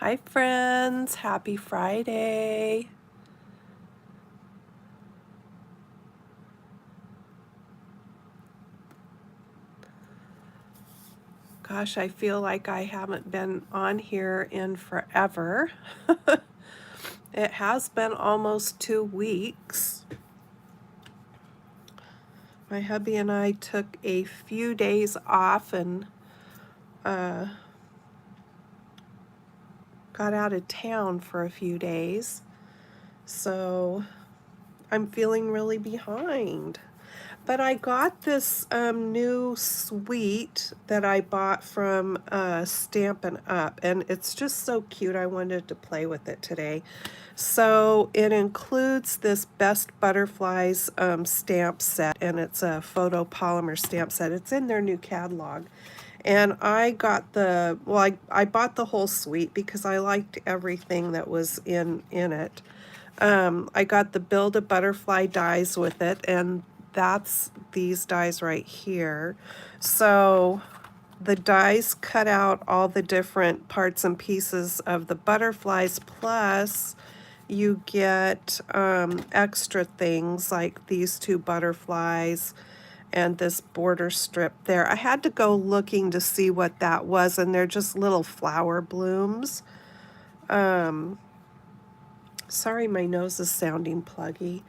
Hi friends, happy Friday. Gosh, I feel like I haven't been on here in forever. It has been almost 2 weeks. My hubby and I took a few days off and got out of town for a few days. So I'm feeling really behind. But I got this new suite that I bought from Stampin' Up, and it's just so cute. I wanted to play with it today. So it includes this Best Butterflies stamp set, and it's a photopolymer stamp set. It's in their new catalog. And I got I bought the whole suite because I liked everything that was in it. I got the Build a Butterfly dies with it, and that's these dies right here. So the dies cut out all the different parts and pieces of the butterflies, plus you get extra things like these two butterflies and this border strip there. I had to go looking to see what that was, and they're just little flower blooms. Sorry, my nose is sounding pluggy.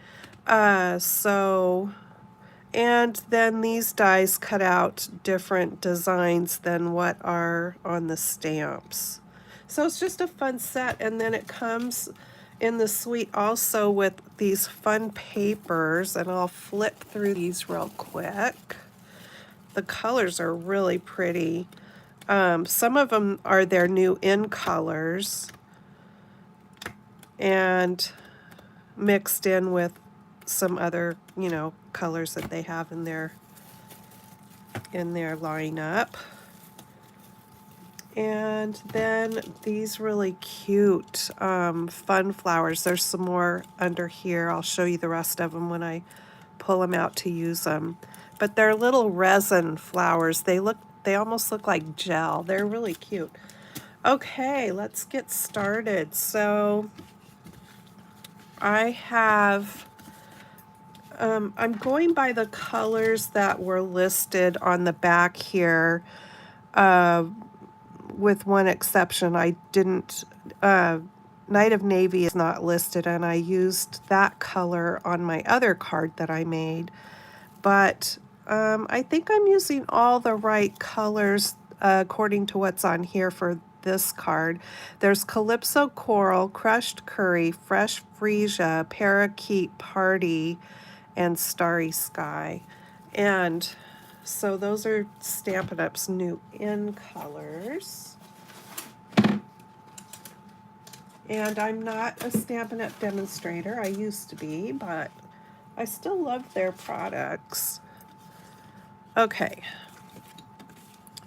And then these dies cut out different designs than what are on the stamps. So it's just a fun set, and then it comes in the suite also with these fun papers, and I'll flip through these real quick. The colors are really pretty. Some of them are their new in colors and mixed in with some other, colors that they have in their lineup. And then these really cute fun flowers. There's some more under here. I'll show you the rest of them when I pull them out to use them. But they're little resin flowers. They almost look like gel. They're really cute. Okay, let's get started. So I have I'm going by the colors that were listed on the back here, with one exception. I didn't, Night of Navy is not listed, and I used that color on my other card that I made. But I think I'm using all the right colors according to what's on here for this card. There's Calypso Coral, Crushed Curry, Fresh Freesia, Parakeet Party, and Starry Sky. And so those are Stampin' Up's new in colors. And I'm not a Stampin' Up demonstrator. I used to be, but I still love their products. Okay.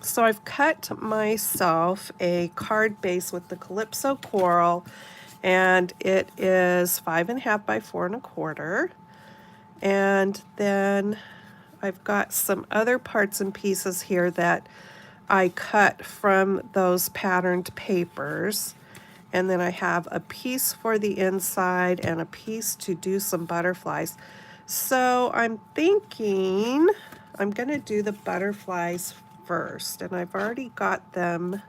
So I've cut myself a card base with the Calypso Coral, and it is 5.5 by 4.25. And then I've got some other parts and pieces here that I cut from those patterned papers. And then I have a piece for the inside and a piece to do some butterflies. So I'm thinking I'm going to do the butterflies first. And I've already got them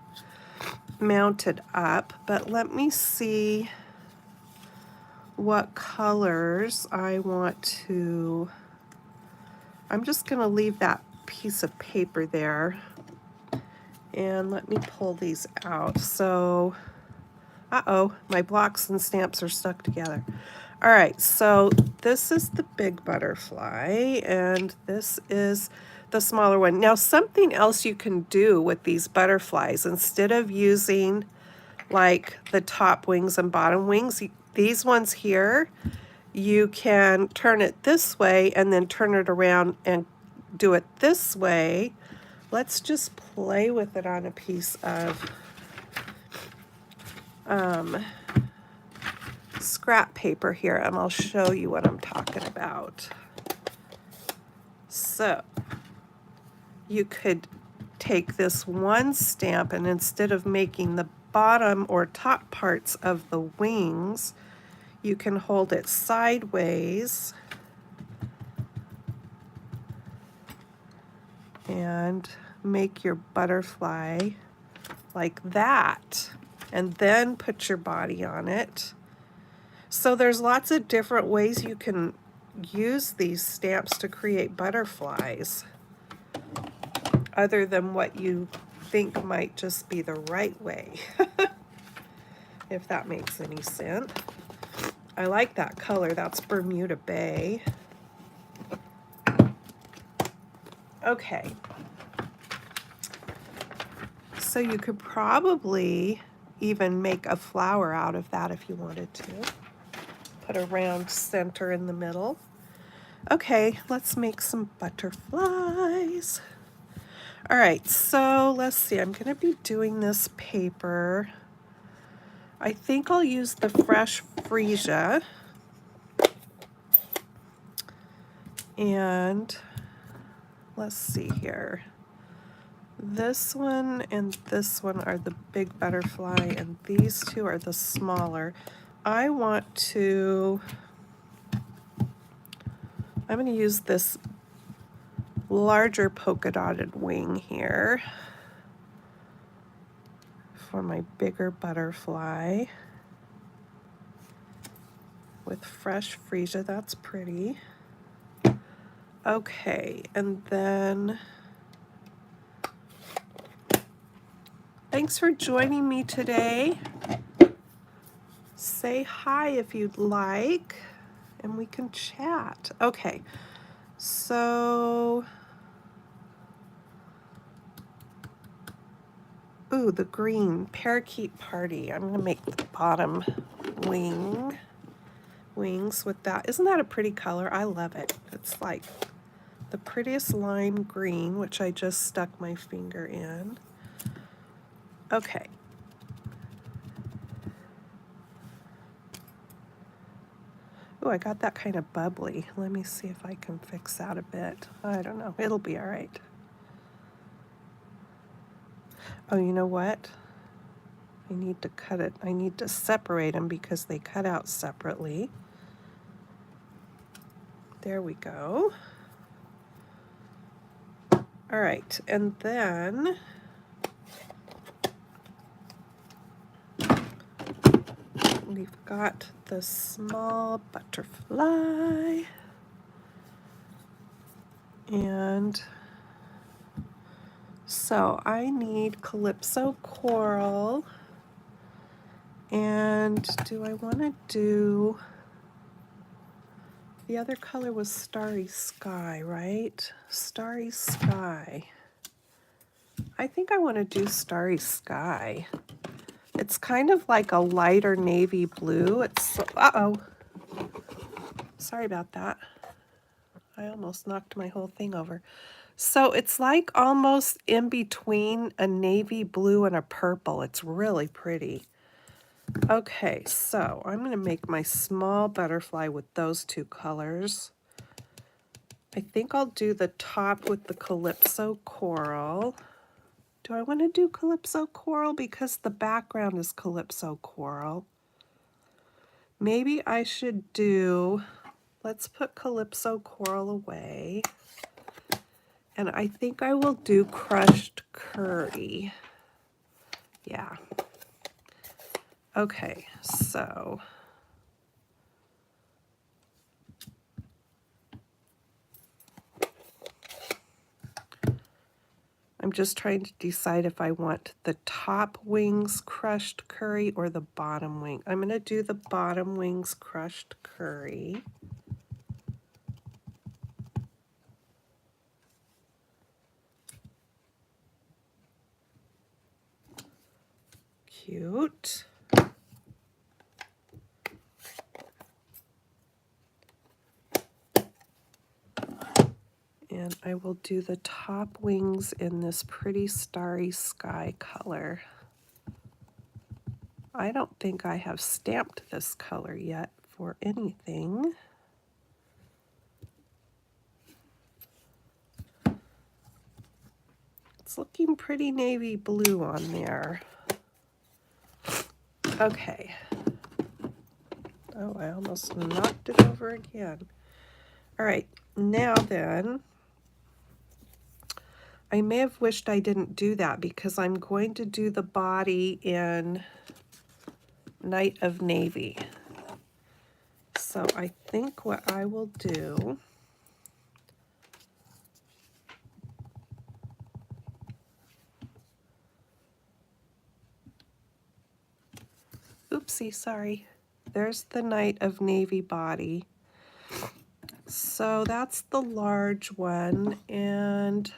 mounted up, but let me see what colors I want to. I'm just going to leave that piece of paper there, and let me pull these out. So, my blocks and stamps are stuck together. All right, so this is the big butterfly, and this is the smaller one. Now, something else you can do with these butterflies, instead of using like the top wings and bottom wings, these ones here, you can turn it this way and then turn it around and do it this way. Let's just play with it on a piece of scrap paper here, and I'll show you what I'm talking about. So you could take this one stamp, and instead of making the bottom or top parts of the wings, you can hold it sideways and make your butterfly like that, and then put your body on it. So there's lots of different ways you can use these stamps to create butterflies, other than what you think might just be the right way, if that makes any sense. I like that color. That's Bermuda Bay. Okay. So you could probably even make a flower out of that if you wanted to. Put a round center in the middle. Okay, let's make some butterflies. All right, so let's see. I'm going to be doing this paper. I think I'll use the fresh freesia. And let's see here. This one and this one are the big butterfly, and these two are the smaller. I'm going to use this larger polka dotted wing here for my bigger butterfly with fresh freesia. That's pretty. Okay, and then thanks for joining me today. Say hi if you'd like, and we can chat. Okay, so, ooh, the green parakeet party. I'm gonna make the bottom wings with that. Isn't that a pretty color? I love it. It's like the prettiest lime green, which I just stuck my finger in. Okay. Oh, I got that kind of bubbly. Let me see if I can fix that a bit. I don't know. It'll be all right. Oh, you know what? I need to cut it. I need to separate them because they cut out separately. There we go. All right, and then we've got the small butterfly, and so I need Calypso Coral, and do I want to do, the other color was Starry Sky, right? Starry Sky. I think I want to do Starry Sky. It's kind of like a lighter navy blue. It's, uh-oh. Sorry about that. I almost knocked my whole thing over. So it's like almost in between a navy blue and a purple. It's really pretty. Okay, so I'm going to make my small butterfly with those two colors. I think I'll do the top with the Calypso Coral. Do I want to do Calypso Coral because the background is Calypso Coral? Maybe I should do, let's put Calypso Coral away. And I think I will do Crushed Curry. Yeah. Okay, so I'm just trying to decide if I want the top wings crushed curry or the bottom wing. I'm going to do the bottom wings crushed curry. Cute. And I will do the top wings in this pretty Starry Sky color. I don't think I have stamped this color yet for anything. It's looking pretty navy blue on there. Okay. Oh, I almost knocked it over again. All right, now then, I may have wished I didn't do that because I'm going to do the body in Night of Navy. So I think what I will do, oopsie, sorry. There's the Night of Navy body. So that's the large one, and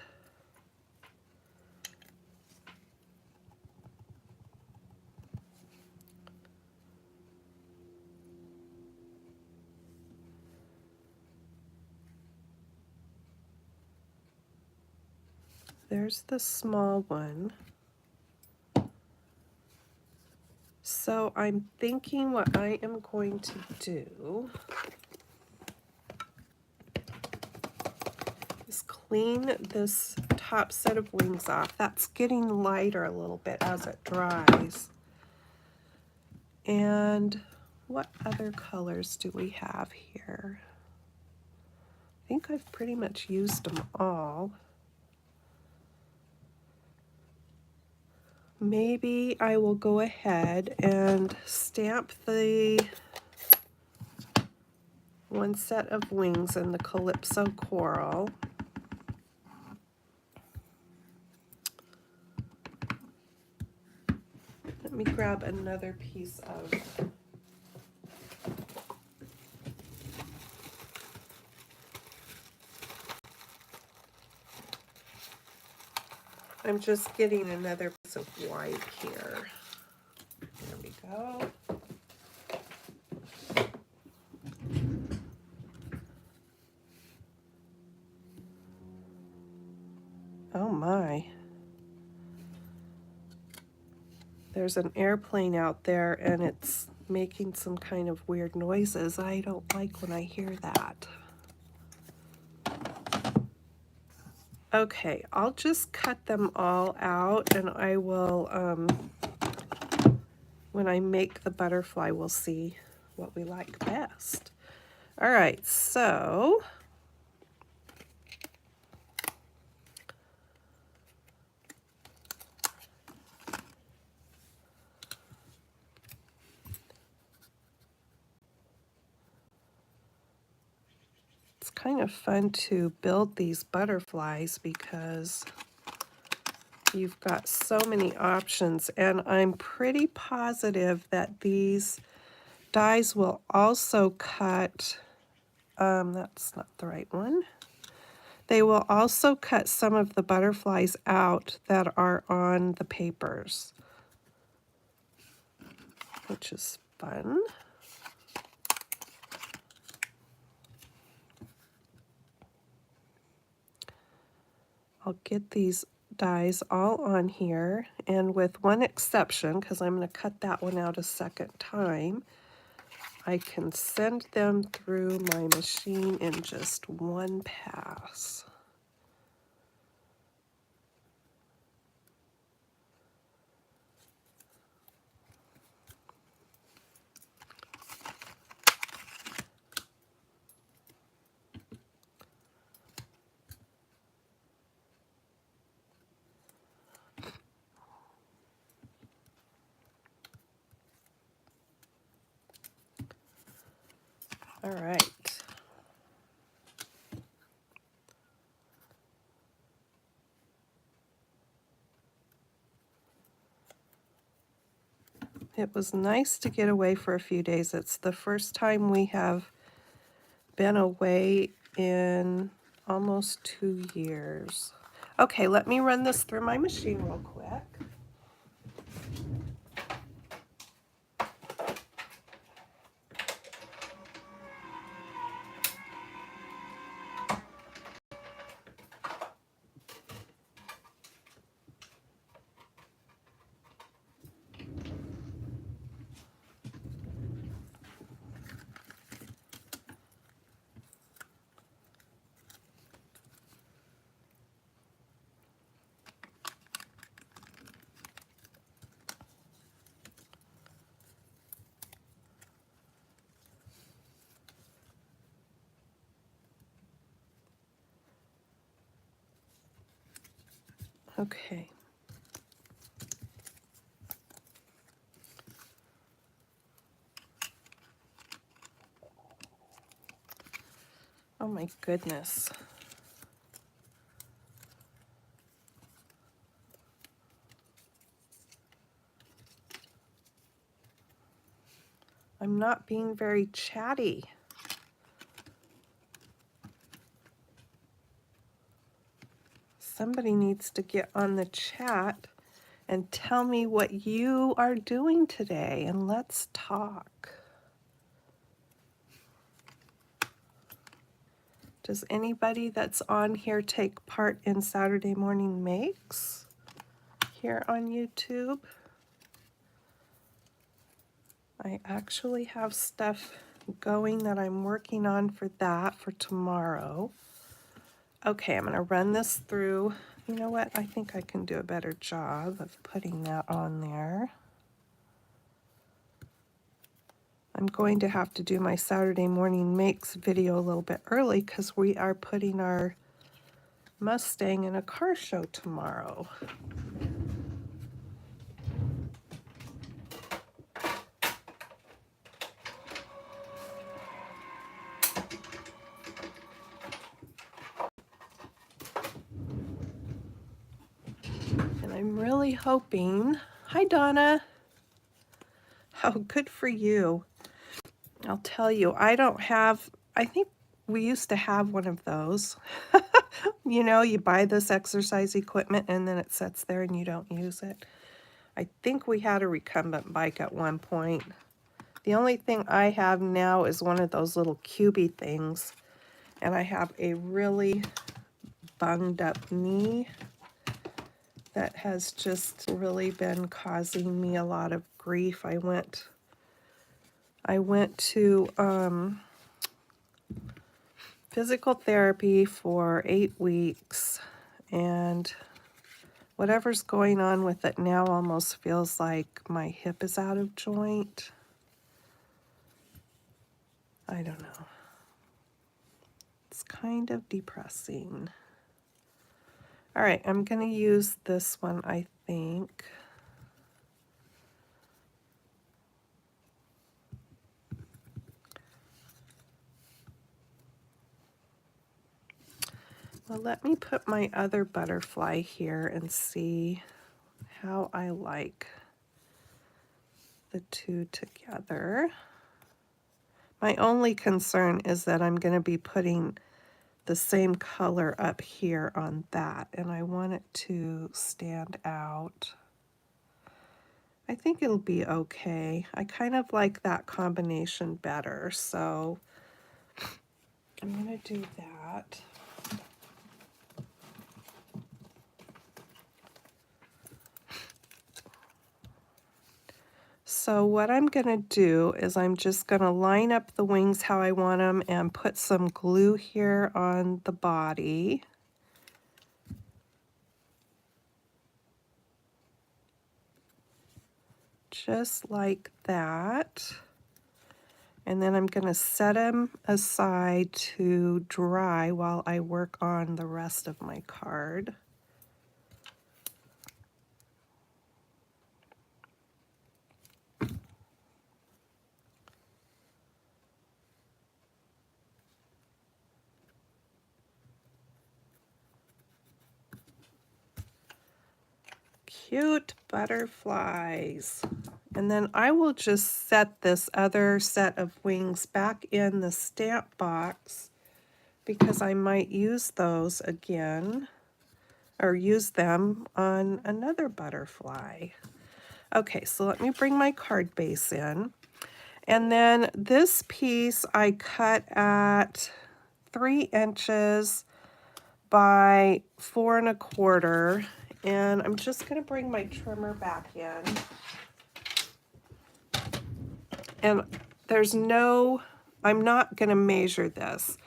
there's the small one. So I'm thinking what I am going to do is clean this top set of wings off. That's getting lighter a little bit as it dries. And what other colors do we have here? I think I've pretty much used them all. Maybe I will go ahead and stamp the one set of wings in the Calypso Coral. Let me grab another piece of I'm just getting another piece of white here. There we go. Oh my. There's an airplane out there and it's making some kind of weird noises. I don't like when I hear that. Okay, I'll just cut them all out and I will, when I make the butterfly, we'll see what we like best. All right, so it's kind of fun to build these butterflies because you've got so many options, and I'm pretty positive that these dies will also cut, that's not the right one. They will also cut some of the butterflies out that are on the papers, which is fun. I'll get these dies all on here, and with one exception, because I'm going to cut that one out a second time, I can send them through my machine in just one pass. All right. It was nice to get away for a few days. It's the first time we have been away in almost 2 years. Okay, let me run this through my machine real quick. Okay. Oh my goodness. I'm not being very chatty. Somebody needs to get on the chat and tell me what you are doing today, and let's talk. Does anybody that's on here take part in Saturday Morning Makes here on YouTube? I actually have stuff going that I'm working on for that for tomorrow. Okay, I'm going to run this through. You know what? I think I can do a better job of putting that on there. I'm going to have to do my Saturday Morning Makes video a little bit early because we are putting our Mustang in a car show tomorrow. And I'm really hoping, hi Donna, how good for you. I'll tell you, I don't have, I think we used to have one of those. You know, you buy this exercise equipment and then it sits there and you don't use it. I think we had a recumbent bike at one point. The only thing I have now is one of those little cubey things, and I have a really bunged up knee that has just really been causing me a lot of grief. I went to physical therapy for 8 weeks, and whatever's going on with it now almost feels like my hip is out of joint. I don't know. It's kind of depressing. All right, I'm going to use this one, I think. Well, let me put my other butterfly here and see how I like the two together. My only concern is that I'm going to be putting the same color up here on that, and I want it to stand out. I think it'll be okay. I kind of like that combination better, so I'm going to do that. So what I'm going to do is I'm just going to line up the wings how I want them and put some glue here on the body. Just like that. And then I'm going to set them aside to dry while I work on the rest of my card. Cute butterflies. And then I will just set this other set of wings back in the stamp box because I might use those again, or use them on another butterfly. Okay, so let me bring my card base in. And then this piece I cut at 3 inches by 4 1/4. And I'm just going to bring my trimmer back in. And there's no, I'm not going to measure this.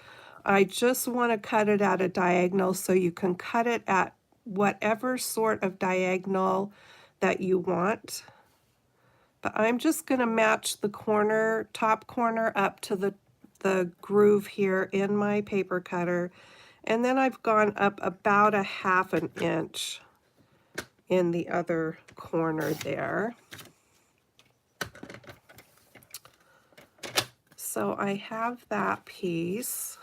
I just want to cut it at a diagonal so you can cut it at whatever sort of diagonal that you want. But I'm just going to match the corner, top corner up to the groove here in my paper cutter. And then I've gone up about a 1/2 inch in the other corner there. So I have that piece.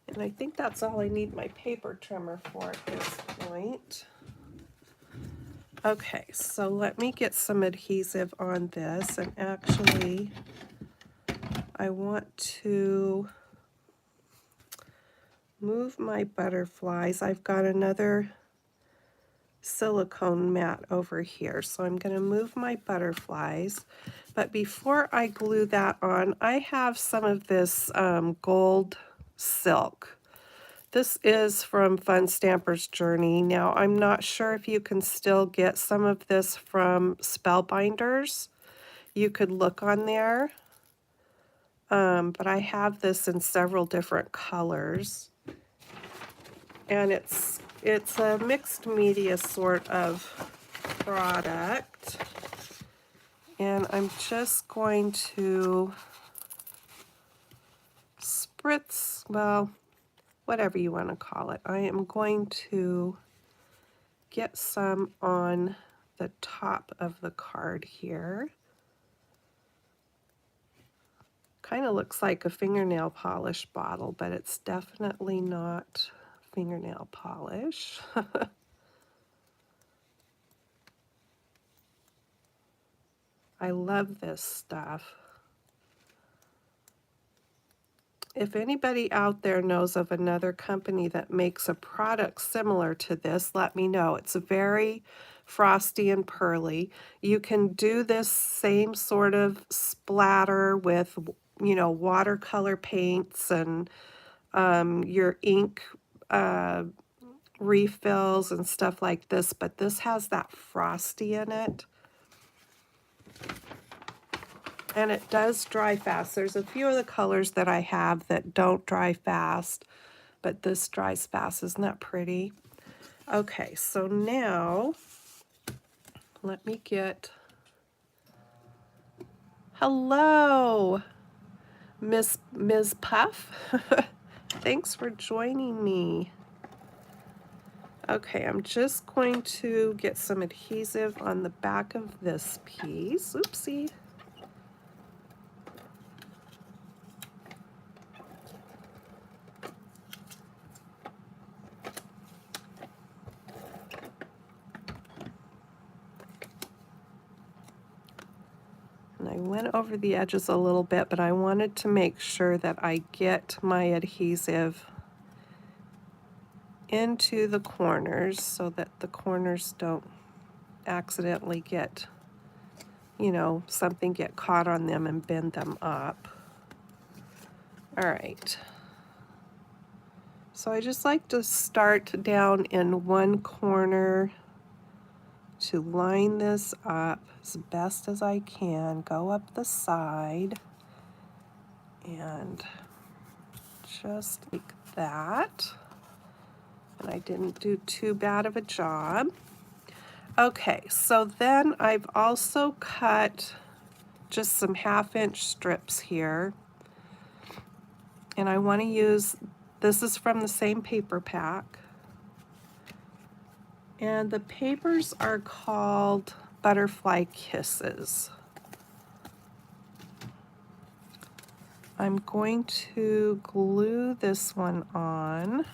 And I think that's all I need my paper trimmer for at this point. Okay, so let me get some adhesive on this, and actually I want to move my butterflies. I've got another silicone mat over here, so I'm going to move my butterflies. But before I glue that on, I have some of this gold silk. This is from Fun Stamper's Journey. Now, I'm not sure if you can still get some of this from Spellbinders. You could look on there. But I have this in several different colors. And it's a mixed media sort of product. And I'm just going to spritz, well, whatever you want to call it. I am going to get some on the top of the card here. Kind of looks like a fingernail polish bottle, but it's definitely not fingernail polish. I love this stuff. If anybody out there knows of another company that makes a product similar to this, let me know. It's very frosty and pearly. You can do this same sort of splatter with, you know, watercolor paints and your ink refills and stuff like this, but this has that frosty in it. And it does dry fast. There's a few of the colors that I have that don't dry fast, but this dries fast. Isn't that pretty? Okay, so now let me get... Hello, Ms. Puff. Thanks for joining me. Okay, I'm just going to get some adhesive on the back of this piece. Oopsie. And I went over the edges a little bit, but I wanted to make sure that I get my adhesive into the corners so that the corners don't accidentally get, you know, something get caught on them and bend them up. All right. So I just like to start down in one corner to line this up as best as I can, go up the side, and just like that. And I didn't do too bad of a job. Okay, so then I've also cut just some 1/2-inch strips here. And I want to use, this is from the same paper pack. And the papers are called Butterfly Kisses. I'm going to glue this one on.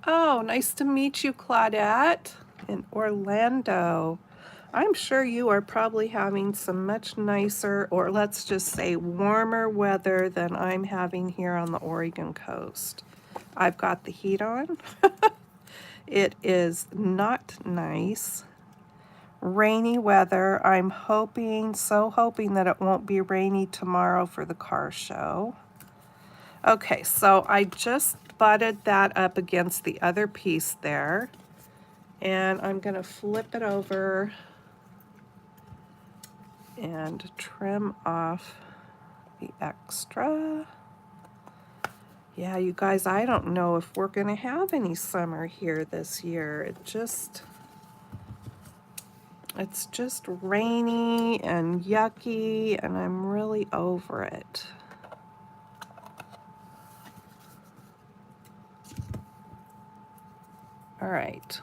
Oh, nice to meet you, Claudette, in Orlando. I'm sure you are probably having some much nicer, or let's just say warmer weather than I'm having here on the Oregon coast. I've got the heat on. It is not nice. Rainy weather. I'm hoping, so hoping that it won't be rainy tomorrow for the car show. Okay, so I just butted that up against the other piece there, and I'm going to flip it over and trim off the extra. Yeah, you guys, I don't know if we're going to have any summer here this year. It's just rainy and yucky, and I'm really over it. All right.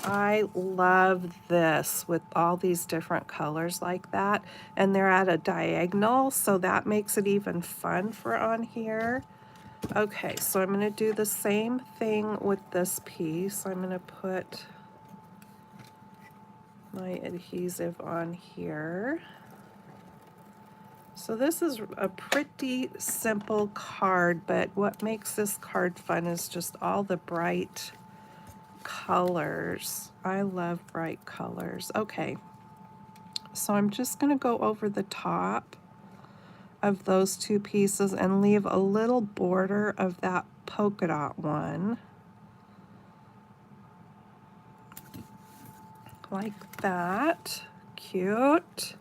I love this with all these different colors like that, and they're at a diagonal, so that makes it even fun for on here. Okay, so I'm going to do the same thing with this piece. I'm going to put my adhesive on here. So this is a pretty simple card, but what makes this card fun is just all the bright colors. I love bright colors. Okay, so I'm just going to go over the top of those two pieces and leave a little border of that polka dot one. Like that. Cute.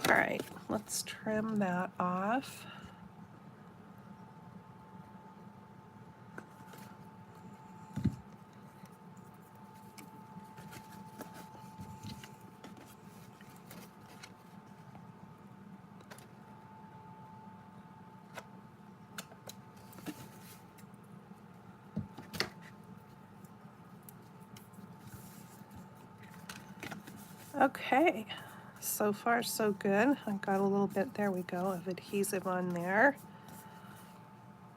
All right, let's trim that off. Okay, so far so good. I've got a little bit, there we go, of adhesive on there.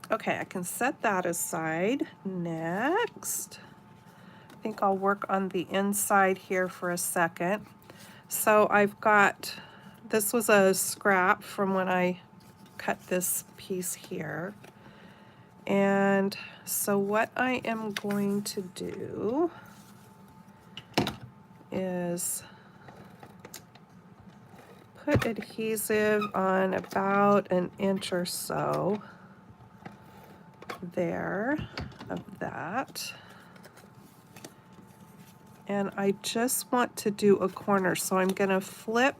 Okay, I can set that aside. Next, I think I'll work on the inside here for a second. So I've got, this was a scrap from when I cut this piece here. And so what I am going to do is put adhesive on about an inch or so there of that. And I just want to do a corner, so I'm going to flip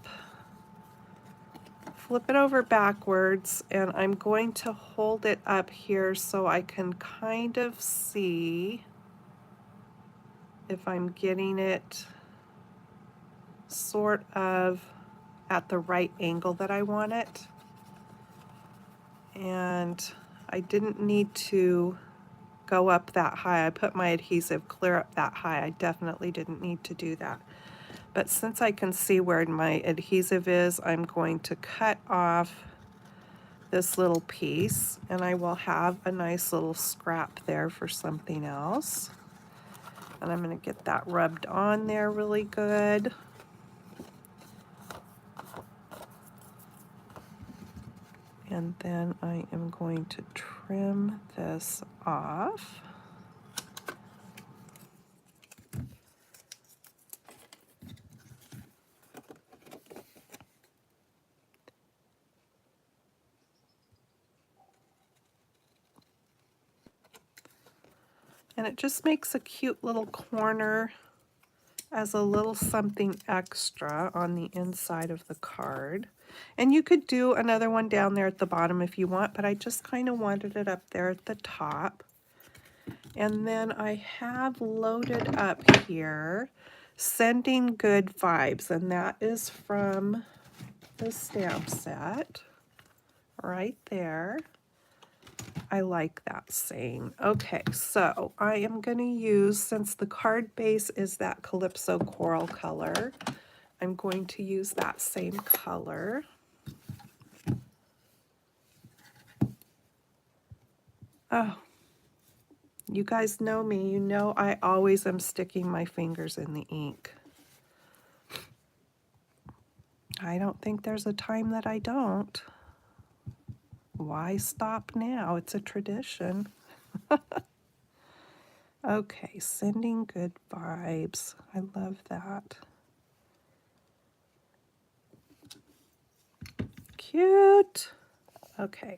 it over backwards, and I'm going to hold it up here so I can kind of see if I'm getting it sort of at the right angle that I want it. And I didn't need to go up that high. I put my adhesive clear up that high. I definitely didn't need to do that. But since I can see where my adhesive is, I'm going to cut off this little piece, and I will have a nice little scrap there for something else. And I'm going to get that rubbed on there really good. And then I am going to trim this off. And it just makes a cute little corner as a little something extra on the inside of the card. And you could do another one down there at the bottom if you want, but I just kind of wanted it up there at the top. And then I have loaded up here Sending Good Vibes, and that is from the stamp set right there. I like that saying. Okay, so I am going to use, since the card base is that Calypso coral color, I'm going to use that same color. Oh, you guys know me. You know I always am sticking my fingers in the ink. I don't think there's a time that I don't. Why stop now? It's a tradition. Okay, Sending Good Vibes. I love that. Cute. Okay.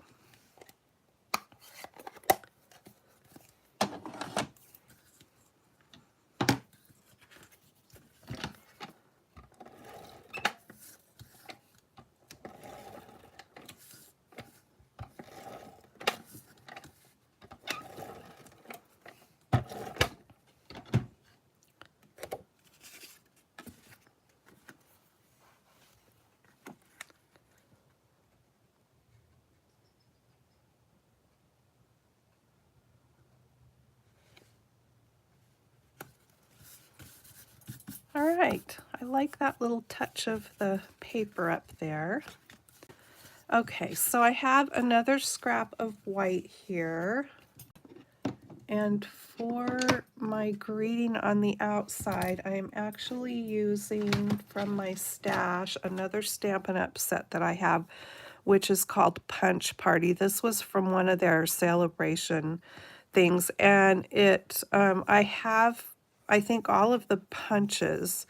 All right, I like that little touch of the paper up there. Okay, so I have another scrap of white here. And for my greeting on the outside, I am actually using from my stash another Stampin' Up set that I have, which is called Punch Party. This was from one of their celebration things, and I have, I think, all of the punches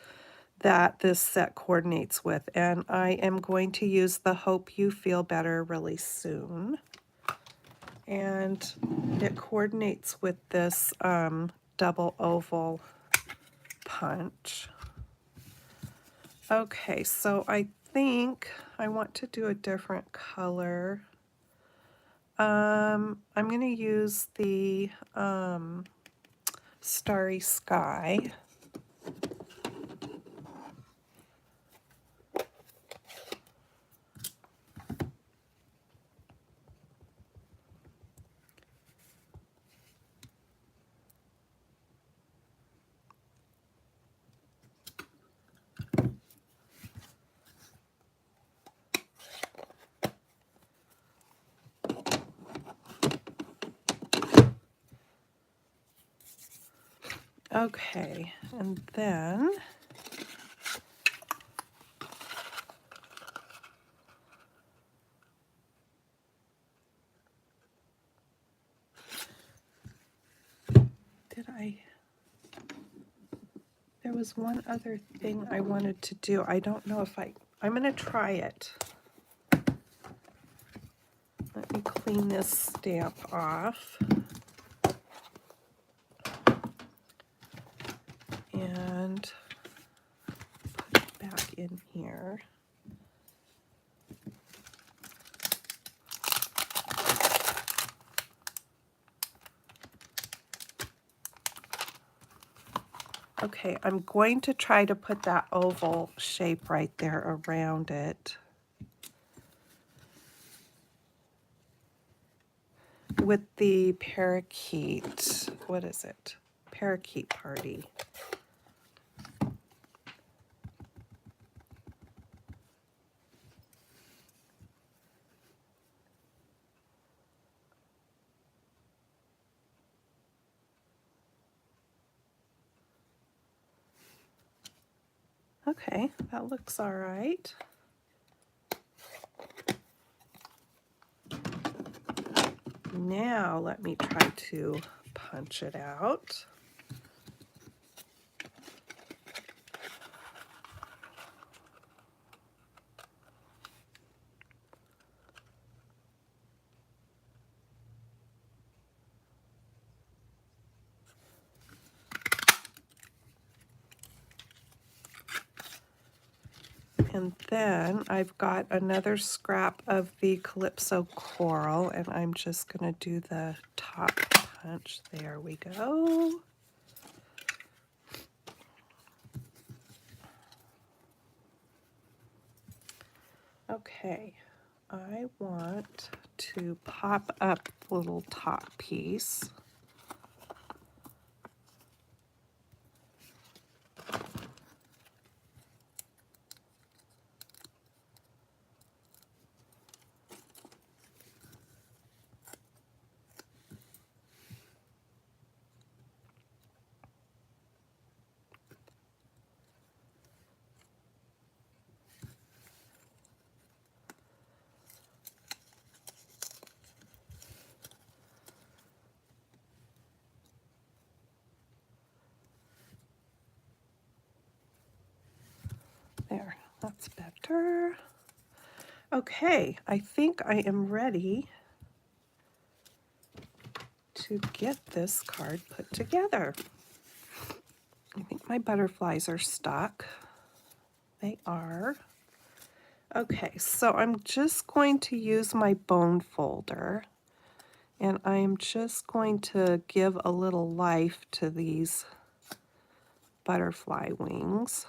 that this set coordinates with, and I am going to use the Hope You Feel Better really soon. And it coordinates with this double oval punch. Okay, so I think I want to do a different color. I'm going to use the Starry Sky. Okay, and then there was one other thing I wanted to do. I don't know if I'm going to try it. Let me clean this stamp off. And put it back in here. Okay, I'm going to try to put that oval shape right there around it with the parakeet. What is it? Parakeet Party. Okay, that looks all right. Now let me try to punch it out. And then I've got another scrap of the Calypso Coral, and I'm just going to do the top punch. There we go. Okay, I want to pop up the little top piece. There, that's better. Okay, I think I am ready to get this card put together. I think my butterflies are stuck. They are. Okay, so I'm just going to use my bone folder, and I'm just going to give a little life to these butterfly wings.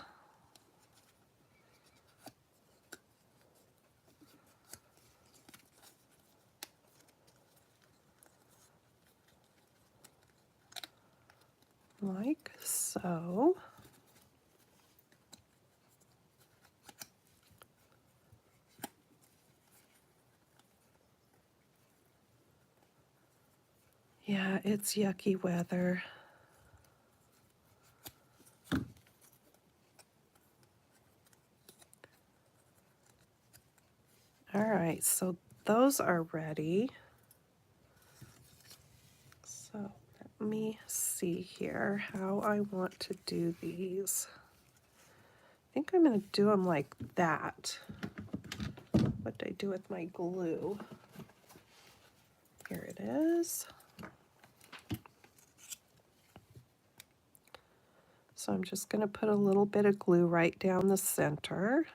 Like so. Yeah, it's yucky weather. All right, so those are ready. So let me see here how I want to do these. I think I'm going to do them like that. What did I do with my glue? Here it is. So I'm just going to put a little bit of glue right down the center.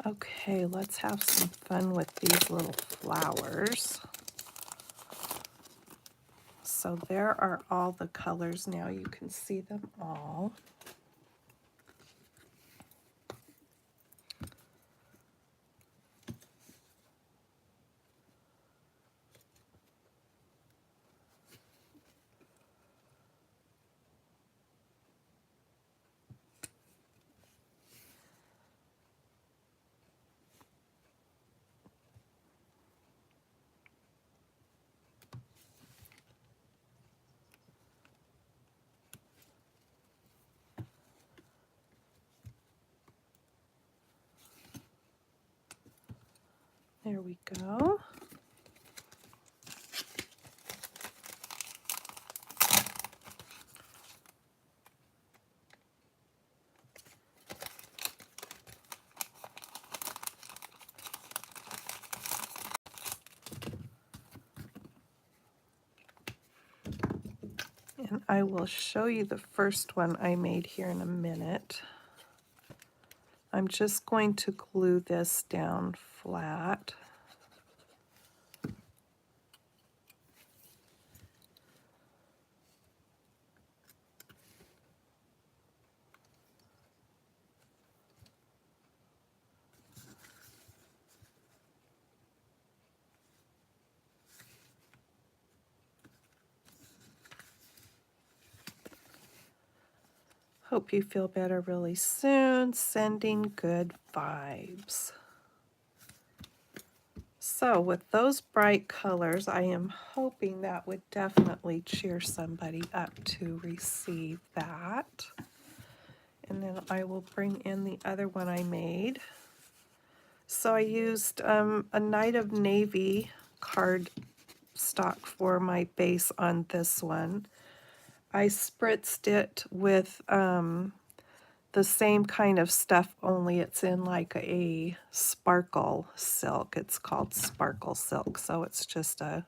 Okay, let's have some fun with these little flowers. So there are all the colors now. You can see them all. There we go. And I will show you the first one I made here in a minute. I'm just going to glue this down flat. Hope you feel better really soon. Sending good vibes. So with those bright colors, I am hoping that would definitely cheer somebody up to receive that. And then I will bring in the other one I made. So I used a Night of Navy card stock for my base on this one. I spritzed it with the same kind of stuff, only it's in like a sparkle silk. It's called sparkle silk, so it's just a,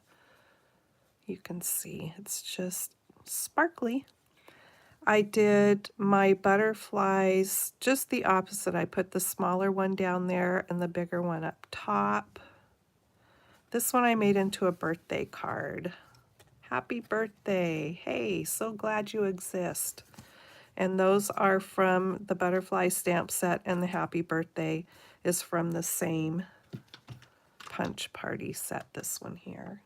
you can see, it's just sparkly. I did my butterflies just the opposite. I put the smaller one down there and the bigger one up top. This one I made into a birthday card. Happy birthday. Hey, so glad you exist. And those are from the butterfly stamp set, and the happy birthday is from the same punch party set, this one here.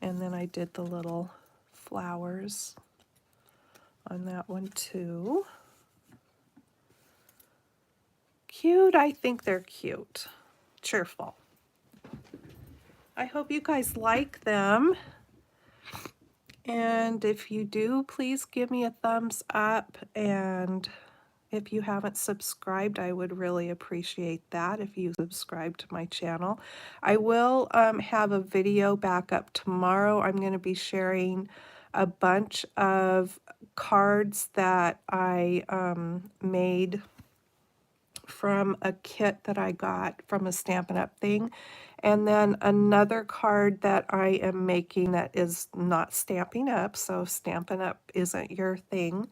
And then I did the little flowers on that one too. Cute, I think they're cute. Cheerful. I hope you guys like them. And if you do, please give me a thumbs up. And if you haven't subscribed, I would really appreciate that if you subscribe to my channel. I will have a video back up tomorrow. I'm going to be sharing a bunch of cards that I made from a kit that I got from a Stampin' Up thing. And then another card that I am making that is not Stampin' Up, so Stampin' Up isn't your thing.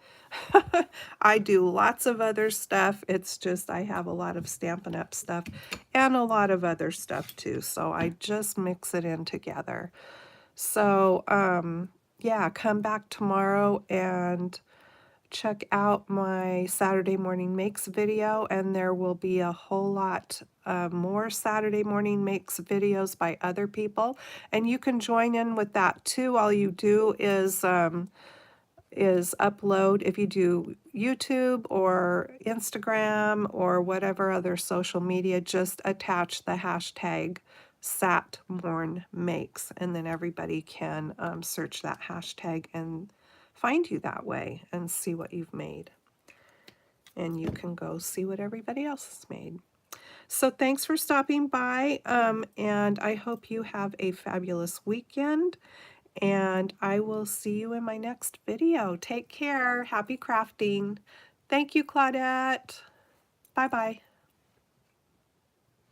I do lots of other stuff. It's just I have a lot of Stampin' Up stuff and a lot of other stuff too, so I just mix it in together. So, yeah, come back tomorrow and check out my Saturday Morning Makes video, and there will be a whole lot more Saturday Morning Makes videos by other people, and you can join in with that too. All you do is upload, if you do YouTube or Instagram or whatever other social media, just attach the hashtag SatMornMakes, and then everybody can search that hashtag and find you that way and see what you've made. And you can go see what everybody else has made. So thanks for stopping by, and I hope you have a fabulous weekend, and I will see you in my next video. Take care. Happy crafting. Thank you, Claudette. Bye-bye.